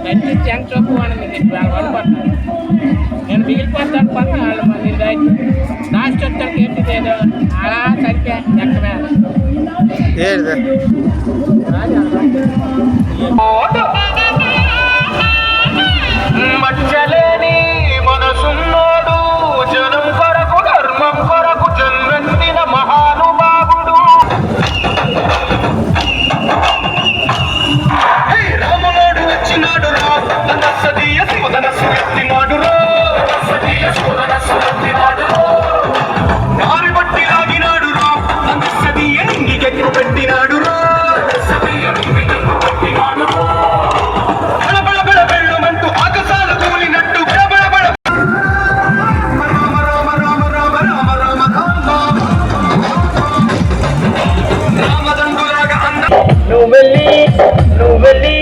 మంచి చెంగ చొప్పు వాడిని పడిపోతాను నేను మిగిలిపోతాను పని వాళ్ళు మళ్ళీ లాస్ట్ వచ్చాక ఏంటిది ఏదో అలా సరిపే ఎక్కడా మచ్చలేని మనసున్నోడు జనం కొరకు ధర్మం కొరకు జన్మెత్తిన మహానుభావుడు రామనాడు వచ్చినాడు రా ధనస్సదీయ శివధనస్సు ఎత్తినాడు రా నారి బట్టి లాగినాడు రా ధనస్సదీయ నింగికెక్కి పెట్టినాడు రా నువ్వు వెళ్ళి